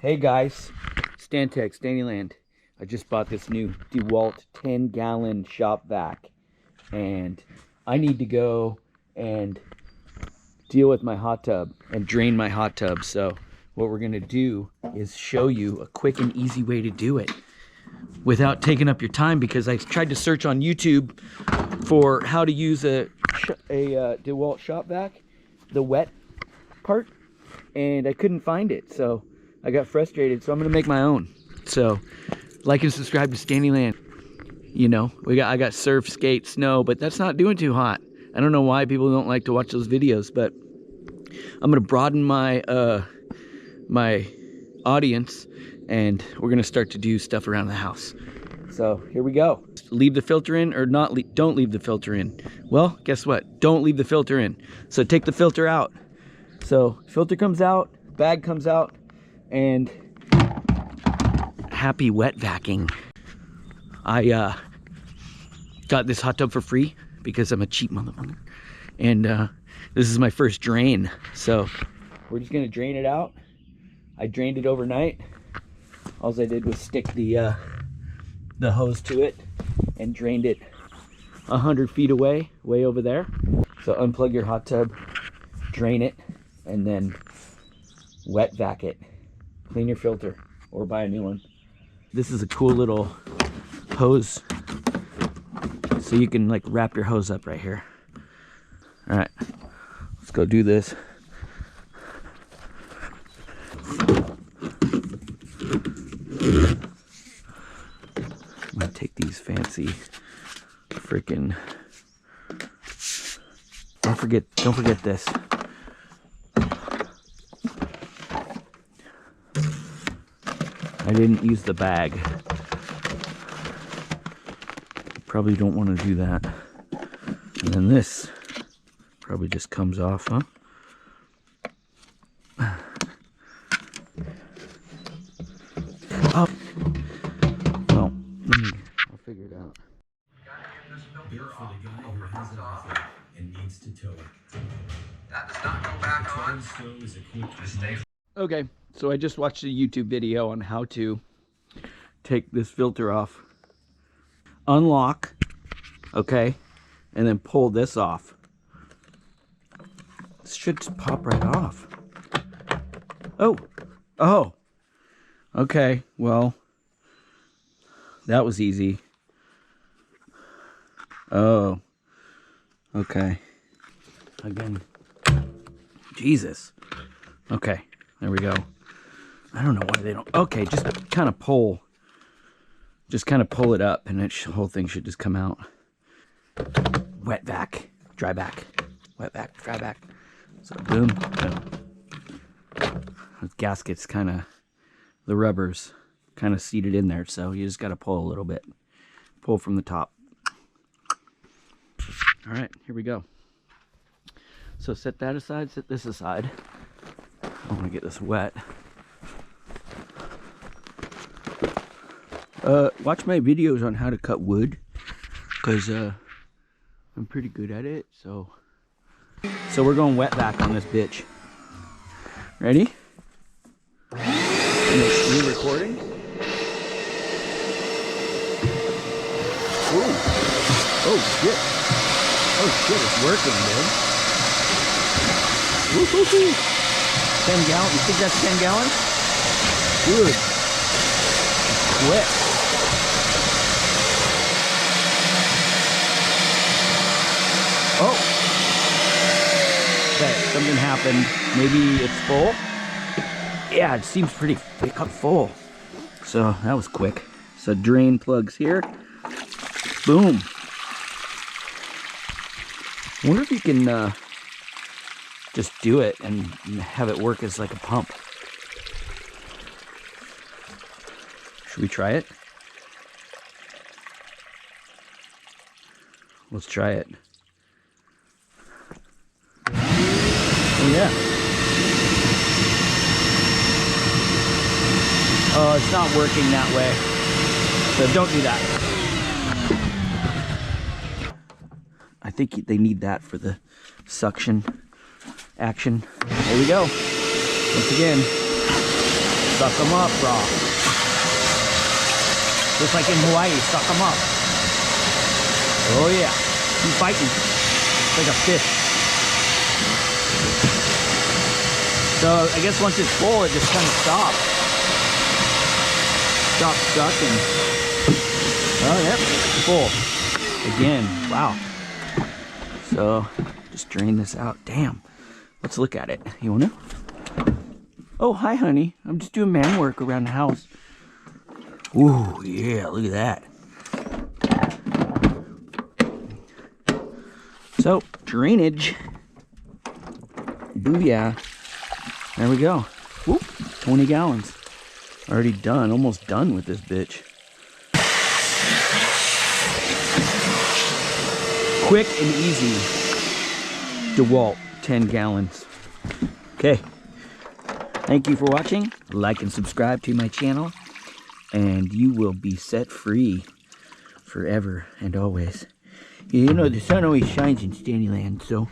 Hey guys, Stantec, Stanleyland. I just bought this new DeWalt 10-gallon shop vac, and I need to go and deal with my hot tub and drain my hot tub. So what we're gonna do is show you a quick and easy way to do it without taking up your time, because I tried to search on YouTube for how to use a DeWalt shop vac, the wet part, and I couldn't find it. So I got frustrated, so I'm gonna make my own. So like and subscribe to Stanleyland. You know, I got surf, skate, snow, but that's not doing too hot. I don't know why people don't like to watch those videos, but I'm gonna broaden my my audience, and we're gonna start to do stuff around the house. So here we go. Leave the filter in or not? Don't leave the filter in. Well, guess what? Don't leave the filter in. So take the filter out. So filter comes out, bag comes out, and happy wet vacuuming. I got this hot tub for free because I'm a cheap motherfucker, and this is my first drain. So we're just gonna drain it out. I drained it overnight. All I did was stick the hose to it and drained it 100 feet away, way over there. So unplug your hot tub, drain it, and then wet vac it. Clean your filter or buy a new one. This is a cool little hose, so you can like wrap your hose up right here. All right, let's go do this. I'm gonna take these fancy freaking, don't forget this. I didn't use the bag. Probably don't want to do that. And then this probably just comes off, huh? Oh, well, I'll figure it out. Built for the guy who has everything and needs to tow it. That does not go back on. The stove is equipped with Okay, so I just watched a YouTube video on how to take this filter off. Unlock, okay, and then pull this off. This should just pop right off. Oh, okay, well, that was easy. Oh, okay. Again, Jesus. Okay, there we go. I don't know why they don't. Okay, just kind of pull. Just kind of pull it up, and the whole thing should just come out. Wet vac, dry vac, wet vac, dry vac. So boom, boom. The gasket's kind of, the rubber's kind of seated in there, so you just got to pull a little bit. Pull from the top. All right, here we go. So set that aside, set this aside. I want to get this wet. Watch my videos on how to cut wood, because I'm pretty good at it. So we're going wet vac on this bitch. Ready? You recording? Ooh. Oh shit! Oh shit! It's working, dude. Woo-hoo-hoo. 10 gallons? You think that's 10 gallons? Dude. Quick. Oh. Okay, something happened. Maybe it's full? Yeah, it seems pretty full. So that was quick. So drain plugs here. Boom. I wonder if you can just do it and have it work as like a pump. Should we try it? Let's try it. Oh yeah. Oh, it's not working that way. So don't do that. I think they need that for the suction action. There we go. Once again. Suck them up, bro. Just like in Hawaii, suck them up. Oh yeah, keep fighting. It's like a fish. So I guess once it's full, it just kind of stops. Stop sucking. Oh yep, full. Again, wow. So just drain this out. Damn. Let's look at it. You wanna? Oh, hi honey. I'm just doing man work around the house. Ooh, yeah, look at that. So, drainage. Booyah. There we go. Whoop, 20 gallons. Already done, almost done with this bitch. Quick and easy. DeWalt, 10 gallons. Okay. Thank you for watching. Like and subscribe to my channel, and you will be set free forever and always. You know, the sun always shines in Stanleyland, so...